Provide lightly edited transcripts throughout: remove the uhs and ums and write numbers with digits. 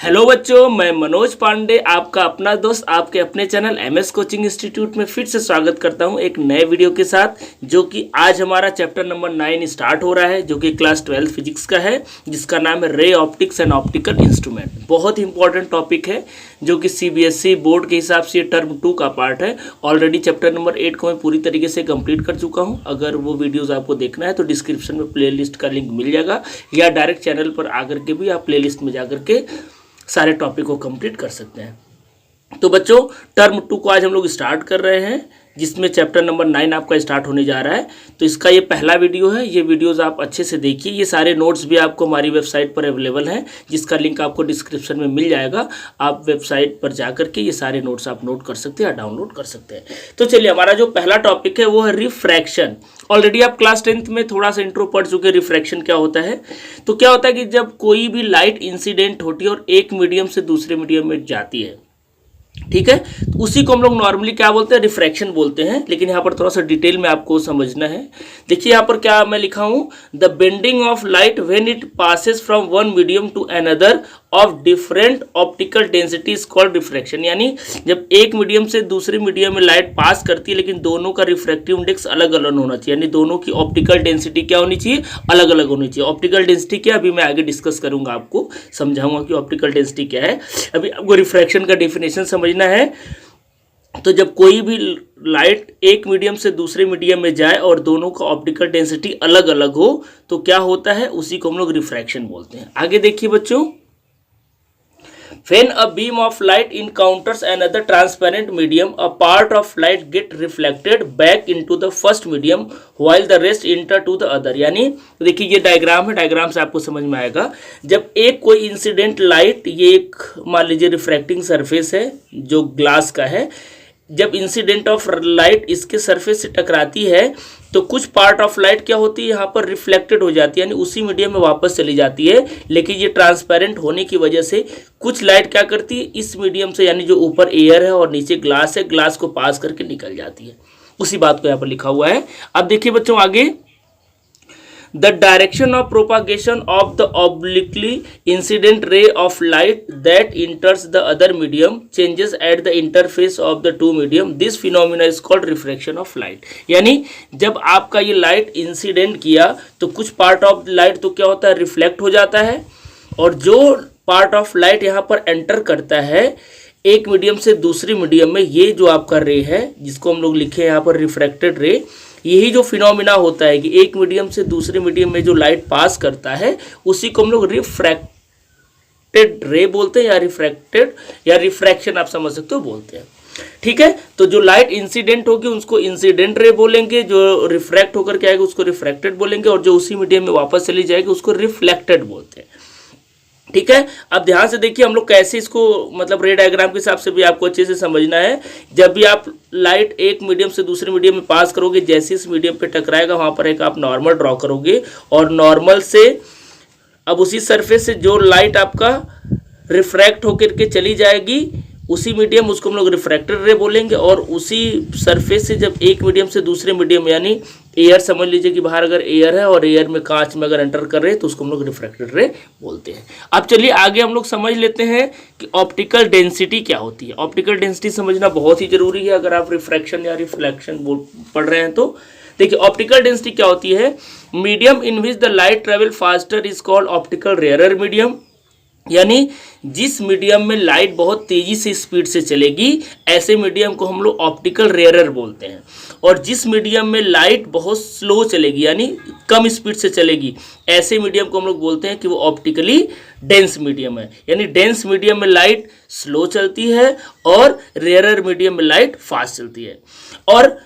Hello बच्चों, मैं मनोज पांडे आपका अपना दोस्त आपके अपने चैनल एमएस कोचिंग इंस्टीट्यूट में फिर से स्वागत करता हूं एक नए वीडियो के साथ। जो कि आज हमारा चैप्टर नंबर 9 स्टार्ट हो रहा है, जो कि क्लास 12 फिजिक्स का है, जिसका नाम है ray optics and optical instrument. बहुत ही इंपॉर्टेंट टॉपिक है, जो कि सीबीएसई बोर्ड के हिसाब से टर्म 2 का पार्ट है। ऑलरेडी चैप्टर नंबर 8 को मैं पूरी तरीके से कंप्लीट कर चुका हूँ। अगर वो वीडियोज़ आपको देखना है तो डिस्क्रिप्शन में प्ले लिस्ट का लिंक मिल जाएगा, या डायरेक्ट चैनल पर आकर के भी आप प्ले लिस्ट में जाकर के सारे टॉपिक को कंप्लीट कर सकते हैं। तो बच्चों, टर्म 2 को आज हम लोग स्टार्ट कर रहे हैं, जिसमें चैप्टर नंबर 9 आपका स्टार्ट होने जा रहा है। तो इसका ये पहला वीडियो है। ये वीडियोस आप अच्छे से देखिए। ये सारे नोट्स भी आपको हमारी वेबसाइट पर अवेलेबल हैं, जिसका लिंक आपको डिस्क्रिप्शन में मिल जाएगा। आप वेबसाइट पर जाकर के ये सारे नोट्स आप नोट कर सकते हैं या डाउनलोड कर सकते हैं। तो चलिए, हमारा जो पहला टॉपिक है वो है रिफ्रैक्शन। ऑलरेडी आप क्लास 10th में थोड़ा सा इंट्रो पढ़ चुके हैं रिफ्रैक्शन क्या होता है। तो क्या होता है कि जब कोई भी लाइट इंसिडेंट होती है और एक मीडियम से दूसरे मीडियम में जाती है, ठीक है, तो उसी को हम लोग नॉर्मली क्या बोलते हैं, रिफ्रैक्शन बोलते हैं। लेकिन यहाँ पर थोड़ा सा डिटेल में आपको समझना है। देखिए यहाँ पर क्या मैं लिखा हूँ, the bending of light when it passes from one medium to another of different optical density is called refraction. यानी जब एक मीडियम से दूसरे मीडियम में लाइट पास करती है, लेकिन दोनों का रिफ्रैक्टिव इंडेक्स अलग अलग होना चाहिए, यानी दोनों की ऑप्टिकल डेंसिटी क्या होनी चाहिए, अलग अलग होनी चाहिए। ऑप्टिकल डेंसिटी क्या, अभी मैं आगे डिस्कस करूंगा, आपको समझाऊंगा कि ऑप्टिकल डेंसिटी क्या है। अभी आपको रिफ्रैक्शन का डेफिनेशन समझना है। तो जब कोई भी लाइट एक मीडियम से दूसरे मीडियम में जाए और दोनों का ऑप्टिकल डेंसिटी अलग अलग हो, तो क्या होता है, उसी को हम लोग रिफ्रैक्शन बोलते हैं। आगे देखिए बच्चों, when a beam of light encounters another transparent medium, a part of light get reflected back into the first medium while the rest enter to the other। यानी देखिए ये डायग्राम है, डायग्राम से आपको समझ में आएगा। जब एक कोई इंसिडेंट लाइट, ये एक मान लीजिए रिफ्रैक्टिंग सरफेस है जो ग्लास का है, जब इंसिडेंट ऑफ लाइट इसके सरफेस से टकराती है तो कुछ पार्ट ऑफ लाइट क्या होती है, यहाँ पर रिफ्लेक्टेड हो जाती है, यानी उसी मीडियम में वापस चली जाती है। लेकिन ये ट्रांसपेरेंट होने की वजह से कुछ लाइट क्या करती है, इस मीडियम से, यानी जो ऊपर एयर है और नीचे ग्लास है, ग्लास को पास करके निकल जाती है। उसी बात को यहाँ पर लिखा हुआ है। अब देखिए बच्चों आगे, the direction of propagation of the obliquely incident ray of light that enters the other medium changes at the interface of the two medium. This phenomena is called refraction of light। यानी जब आपका ये light incident किया तो कुछ part of light तो क्या होता है, रिफ्लेक्ट हो जाता है, और जो पार्ट ऑफ लाइट यहाँ पर एंटर करता है एक मीडियम से दूसरी मीडियम में, ये जो आपका रे है, जिसको हम लोग लिखे यहाँ पर रिफ्रैक्टेड रे, यही जो फिनोमिना होता है कि एक मीडियम से दूसरे मीडियम में जो लाइट पास करता है, उसी को हम लोग रिफ्रैक्टेड रे बोलते हैं, या रिफ्रैक्टेड या रिफ्रैक्शन आप समझ सकते हो बोलते हैं। ठीक है, तो जो लाइट इंसिडेंट होगी उसको इंसिडेंट रे बोलेंगे, जो रिफ्रैक्ट होकर के आएगी उसको रिफ्रैक्टेड बोलेंगे, और जो उसी मीडियम में वापस चली जाएगी उसको रिफ्लेक्टेड बोलते हैं। ठीक है, अब ध्यान से देखिए हम लोग कैसे इसको, मतलब रे डायग्राम के हिसाब से भी आपको अच्छे से समझना है। जब भी आप लाइट एक मीडियम से दूसरे मीडियम में पास करोगे, जैसे इस मीडियम पे टकराएगा वहां पर एक आप नॉर्मल ड्रॉ करोगे, और नॉर्मल से अब उसी सरफेस से जो लाइट आपका रिफ्रैक्ट होकर के चली जाएगी उसी मीडियम, उसको हम लोग रिफ्रैक्टेड रे बोलेंगे। और उसी सरफेस से जब एक मीडियम से दूसरे मीडियम, यानी एयर समझ लीजिए कि बाहर अगर एयर है और एयर में कांच में अगर एंटर कर रहे हैं तो उसको हम लोग रिफ्रैक्टेड रे बोलते हैं। अब चलिए आगे हम लोग समझ लेते हैं कि ऑप्टिकल डेंसिटी क्या होती है। ऑप्टिकल डेंसिटी समझना बहुत ही जरूरी है अगर आप रिफ्रैक्शन या रिफ्लेक्शन पढ़ रहे हैं तो। देखिए ऑप्टिकल डेंसिटी क्या होती है, medium in which the light travel faster is called optical rarer medium. यानी जिस मीडियम में लाइट बहुत तेजी से स्पीड से चलेगी, ऐसे मीडियम को हम लोग ऑप्टिकल रेयरर बोलते हैं। और जिस मीडियम में लाइट बहुत स्लो चलेगी, यानी कम स्पीड से चलेगी, ऐसे मीडियम को हम लोग बोलते हैं कि वो ऑप्टिकली डेंस मीडियम है। यानी डेंस मीडियम में लाइट स्लो चलती है और रेयरर मीडियम में लाइट फास्ट चलती है। और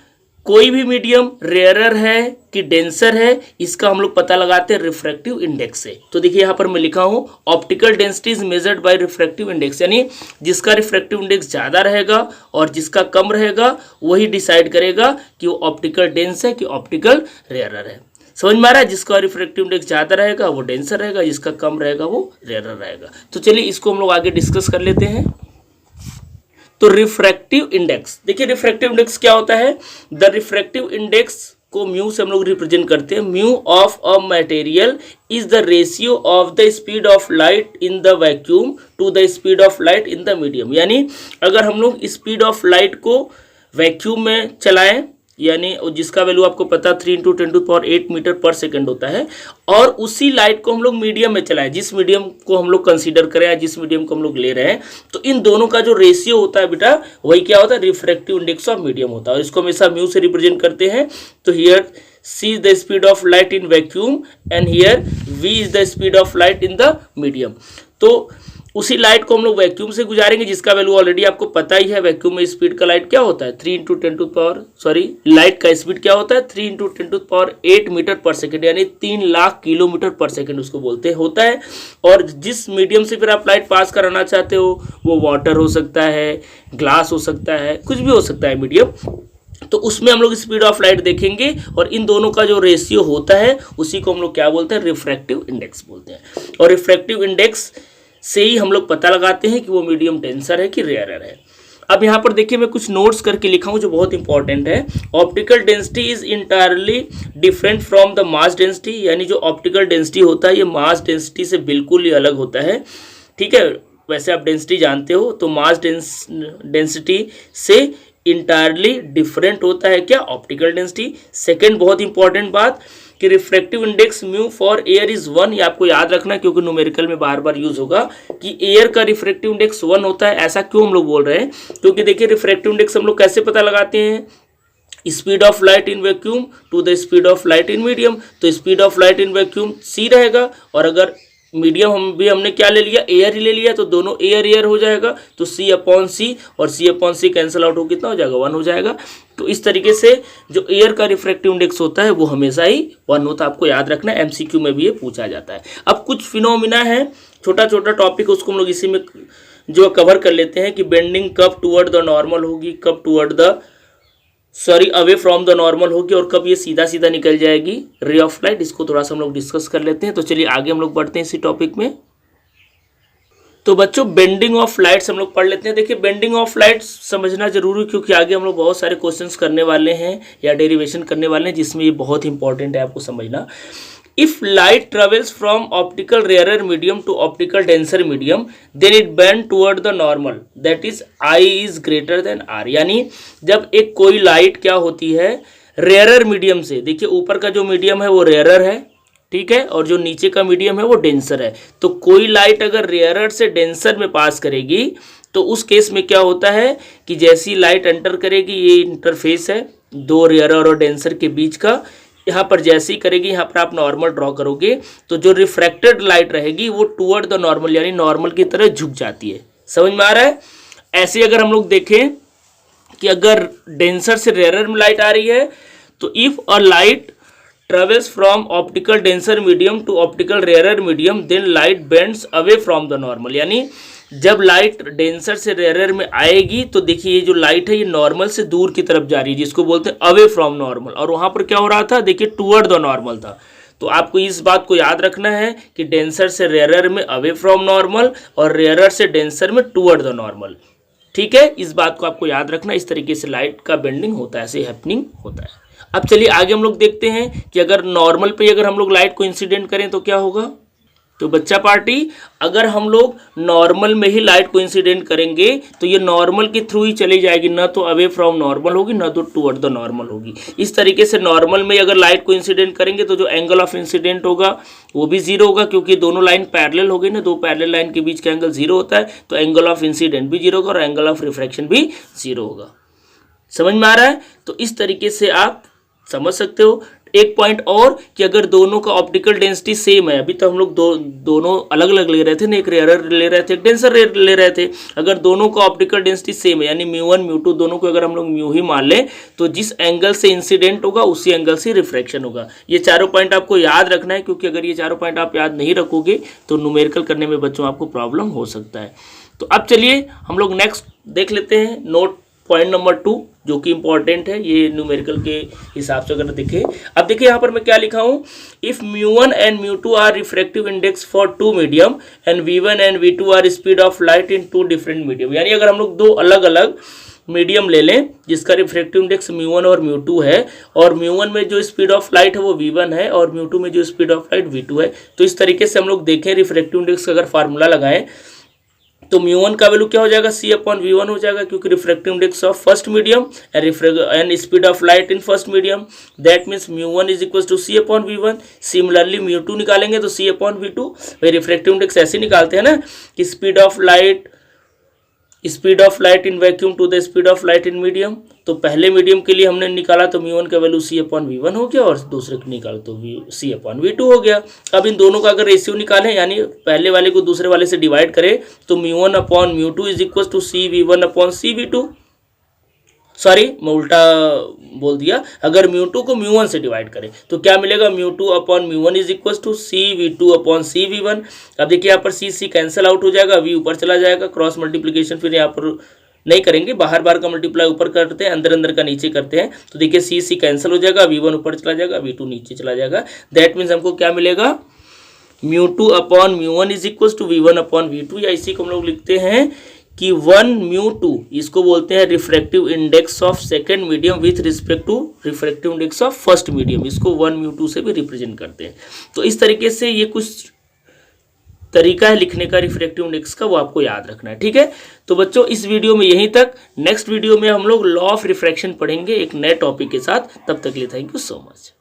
कोई भी मीडियम रेयरर है कि डेंसर है, इसका हम लोग पता लगाते हैं रिफ्रैक्टिव इंडेक्स से। तो देखिए यहाँ पर मैं लिखा हूँ, optical density is measured by refractive index. यानी जिसका रिफ्रैक्टिव इंडेक्स ज़्यादा रहेगा और जिसका कम रहेगा, वही डिसाइड करेगा कि वो ऑप्टिकल डेंस है कि ऑप्टिकल रेयरर है। समझ में आ रहा है, जिसका रिफ्रैक्टिव इंडेक्स ज़्यादा रहेगा वो डेंसर रहेगा, जिसका कम रहेगा वो रेयरर रहेगा। तो चलिए इसको हम लोग आगे डिस्कस कर लेते हैं। तो रिफ्रैक्टिव इंडेक्स, देखिए रिफ्रैक्टिव इंडेक्स क्या होता है, द रिफ्रैक्टिव इंडेक्स को म्यू से हम लोग रिप्रेजेंट करते हैं। Mu of a material is the ratio of the speed of light in the vacuum to the speed of light in the medium. यानी अगर हम लोग स्पीड ऑफ लाइट को वैक्यूम में चलाएं, यानी जिसका वैल्यू आपको पता 3 × 10⁸ मीटर पर सेकंड होता है, और उसी लाइट को हम लोग मीडियम में चलाएं, जिस मीडियम को हम लोग कंसीडर करें या जिस मीडियम को हम लोग ले रहे हैं, तो इन दोनों का जो रेशियो होता है बेटा वही क्या होता है, रिफ्रैक्टिव इंडेक्स ऑफ मीडियम होता है। और इसको हमेशा म्यू से रिप्रेजेंट करते हैं। तो here C is the speed of light in vacuum and here V is the speed of light in the medium। तो उसी लाइट को हम लोग वैक्यूम से गुजारेंगे जिसका वैल्यू ऑलरेडी आपको पता ही है। वैक्यूम में स्पीड का लाइट क्या होता है, 3 × 10⁻, लाइट का स्पीड क्या होता है 3 × 10⁸ मीटर पर सेकंड, यानी 3 लाख किलोमीटर पर सेकंड उसको बोलते होता है। और जिस मीडियम से फिर आप लाइट पास कराना चाहते हो वो वाटर हो सकता है, ग्लास हो सकता है, कुछ भी हो सकता है मीडियम, तो उसमें हम लोग स्पीड ऑफ लाइट देखेंगे। और इन दोनों का जो रेशियो होता है उसी को हम लोग क्या बोलते हैं, रिफ्रैक्टिव इंडेक्स बोलते हैं। और रिफ्रैक्टिव इंडेक्स से ही हम लोग पता लगाते हैं कि वो मीडियम डेंसर है कि रेयरर है। अब यहाँ पर देखिए मैं कुछ नोट्स करके लिखा हूँ जो बहुत इंपॉर्टेंट है। Optical density is entirely different from the mass density, यानी जो ऑप्टिकल डेंसिटी होता है ये मास डेंसिटी से बिल्कुल ही अलग होता है। ठीक है, वैसे आप डेंसिटी जानते हो, तो मास डेंसिटी से इंटायरली डिफरेंट होता है क्या, ऑप्टिकल डेंसिटी। सेकेंड बहुत इंपॉर्टेंट बात कि refractive index mu for air is 1, ये आपको याद रखना क्योंकि न्यूमेरिकल में बार बार यूज होगा कि एयर का रिफ्रैक्टिव इंडेक्स 1 होता है। ऐसा क्यों हम लोग बोल रहे हैं, क्योंकि देखिए रिफ्रैक्टिव इंडेक्स हम लोग कैसे पता लगाते हैं, speed of light in vacuum to the speed of light in medium. तो speed of light in vacuum c रहेगा, और अगर मीडियम हमने क्या ले लिया, एयर ही ले लिया, तो दोनों एयर हो जाएगा, तो C/C और C/C कैंसिल आउट हो कितना हो जाएगा, 1 हो जाएगा। तो इस तरीके से जो एयर का रिफ्रैक्टिव इंडेक्स होता है वो हमेशा ही 1 होता है, आपको याद रखना है, MCQ में भी ये पूछा जाता है। अब कुछ फिनोमिना है, छोटा छोटा टॉपिक, उसको हम लोग इसी में जो कवर कर लेते हैं कि बेंडिंग कब टुवर्ड द नॉर्मल होगी, कब अवे फ्रॉम द नॉर्मल होगी, और कब ये सीधा सीधा निकल जाएगी रे ऑफ लाइट। इसको थोड़ा सा हम लोग डिस्कस कर लेते हैं। तो चलिए आगे हम लोग बढ़ते हैं इसी टॉपिक में। तो बच्चों बेंडिंग ऑफ लाइट्स हम लोग पढ़ लेते हैं। देखिए बेंडिंग ऑफ लाइट्स समझना जरूरी है क्योंकि आगे हम लोग बहुत सारे क्वेश्चंस करने वाले हैं या डेरिवेशन करने वाले हैं जिसमें ये बहुत इंपॉर्टेंट है आपको समझना। If light travels from optical rarer medium to optical denser medium, then it bend toward the normal, that is I is greater than R। यानी जब एक कोई लाइट क्या होती है रेयरर मीडियम से, देखिए ऊपर का जो मीडियम है वो रेयरर है, ठीक है, और जो नीचे का मीडियम है वो डेंसर है। तो कोई लाइट अगर रेयरर से डेंसर में पास करेगी तो उस केस में क्या होता है कि जैसी लाइट एंटर करेगी, ये इंटरफेस है दो रेयरर और डेंसर के बीच का, यहाँ पर जैसे ही करेगी यहाँ पर आप नॉर्मल ड्रॉ करोगे तो जो रिफ्रैक्टेड लाइट रहेगी वो टुवर्ड द नॉर्मल यानी नॉर्मल की तरह झुक जाती है। समझ में आ रहा है। ऐसे अगर हम लोग देखें कि अगर डेंसर से रेयरर में लाइट आ रही है तो if a light travels from optical denser medium to optical rarer medium then light bends away from the normal. यानी जब लाइट डेंसर से रेयरर में आएगी तो देखिए ये जो लाइट है ये नॉर्मल से दूर की तरफ जा रही है जिसको बोलते हैं अवे फ्रॉम नॉर्मल, और वहां पर क्या हो रहा था, देखिए टुवर्ड द नॉर्मल था। तो आपको इस बात को याद रखना है कि डेंसर से रेयरर में अवे फ्रॉम नॉर्मल और रेयरर से डेंसर में टुवर्ड द नॉर्मल। ठीक है, इस बात को आपको याद रखना। इस तरीके से लाइट का बेंडिंग होता है, ऐसे हैपनिंग होता है। अब चलिए आगे हम लोग देखते हैं कि अगर नॉर्मल पे अगर हम लोग लाइट को इंसिडेंट करें तो क्या होगा। तो बच्चा पार्टी अगर हम लोग नॉर्मल में ही लाइट को इंसिडेंट करेंगे तो ये नॉर्मल के थ्रू ही चली जाएगी, ना तो अवे फ्रॉम नॉर्मल होगी ना तो टुवर्ड द नॉर्मल होगी। इस तरीके से नॉर्मल में अगर लाइट को इंसिडेंट करेंगे तो जो एंगल ऑफ इंसिडेंट होगा वो भी जीरो होगा क्योंकि दोनों लाइन पैरेलल हो गई ना, दो पैरेलल लाइन के बीच का एंगल जीरो होता है, तो एंगल ऑफ इंसिडेंट भी जीरो होगा और एंगल ऑफ रिफ्रैक्शन भी जीरो होगा। समझ में आ रहा है। तो इस तरीके से आप समझ सकते हो। एक पॉइंट और कि अगर दोनों का ऑप्टिकल डेंसिटी सेम है, अभी तो हम लोग दोनों अलग अलग ले रहे थे ना, एक रेयरर ले रहे थे एक डेंसर ले रहे थे, अगर दोनों का ऑप्टिकल डेंसिटी सेम है यानी μ1 μ2 दोनों को अगर हम लोग म्यू ही मान लें तो जिस एंगल से इंसिडेंट होगा उसी एंगल से रिफ्रैक्शन होगा। ये चारों पॉइंट आपको याद रखना है क्योंकि अगर ये चारों पॉइंट आप याद नहीं रखोगे तो न्यूमेरिकल करने में बच्चों आपको प्रॉब्लम हो सकता है। तो अब चलिए हम लोग नेक्स्ट देख लेते हैं नोट पॉइंट नंबर 2 जो कि इंपॉर्टेंट है, ये न्यूमेरिकल के हिसाब से अगर देखें। अब देखिए यहाँ पर मैं क्या लिखा हूँ, if μ1 and μ2 are refractive index for two medium and v1 and v2 are speed of light in two different medium. यानी अगर हम लोग दो अलग अलग मीडियम ले लें जिसका रिफ्रैक्टिव इंडेक्स म्यू1 और म्यू2 है, और म्यू1 में जो स्पीड ऑफ लाइट है वो v1 है और म्यू2 में जो स्पीड ऑफ लाइट v2 है। तो इस तरीके से हम लोग देखें रिफ्रैक्टिव इंडेक्स का अगर फार्मूला लगाएं तो म्यू1 का वैल्यू क्या हो जाएगा, c/v1 हो जाएगा, क्योंकि refractive index of first medium and speed of light in first medium, that means म्यू1 is equal to c/v1। Similarly म्यू2 निकालेंगे तो c/v2। भाई रिफ्रैक्टिव इंडेक्स ऐसे निकालते हैं ना कि speed of light in vacuum to the speed of light in medium. तो पहले मीडियम के लिए हमने निकाला तो म्यू1 का वैल्यू c/v1 हो गया, और दूसरे को निकालो तो c/v2 हो गया। अब इन दोनों का अगर रेशियो निकालें, यानी पहले वाले को दूसरे वाले से डिवाइड करें, तो म्यू1/म्यू2 is equal to cv1/cv2। Sorry मैं उल्टा बोल दिया, अगर म्यू2 को म्यू1 से डिवाइड करें तो क्या मिलेगा, म्यू2/म्यू1 इज इक्वल टू cv2/cv1। अब देखिए यहाँ पर c कैंसिल आउट हो जाएगा, v ऊपर चला जाएगा, क्रॉस मल्टीप्लीकेशन फिर यहाँ पर नहीं करेंगे, बाहर बाहर का मल्टीप्लाई ऊपर करते हैं, अंदर अंदर का नीचे करते हैं। तो देखिए c कैंसिल हो जाएगा, v1 ऊपर चला जाएगा, v2 नीचे चला जाएगा। दैट मीन्स हमको क्या मिलेगा, म्यू2/म्यू1 इज इक्वल टू v1/v2, या इसी को हम लोग लिखते हैं कि 1/μ2 इसको बोलते हैं refractive index of second medium with respect to refractive index of first medium, इसको 1/μ2 से भी रिप्रेजेंट करते हैं। तो इस तरीके से ये कुछ तरीका है लिखने का रिफ्रैक्टिव इंडेक्स का, वो आपको याद रखना है, ठीक है। तो बच्चों इस वीडियो में यहीं तक, नेक्स्ट वीडियो में हम लोग लॉ ऑफ रिफ्रैक्शन पढ़ेंगे एक नए टॉपिक के साथ। तब तक के लिए थैंक यू सो मच।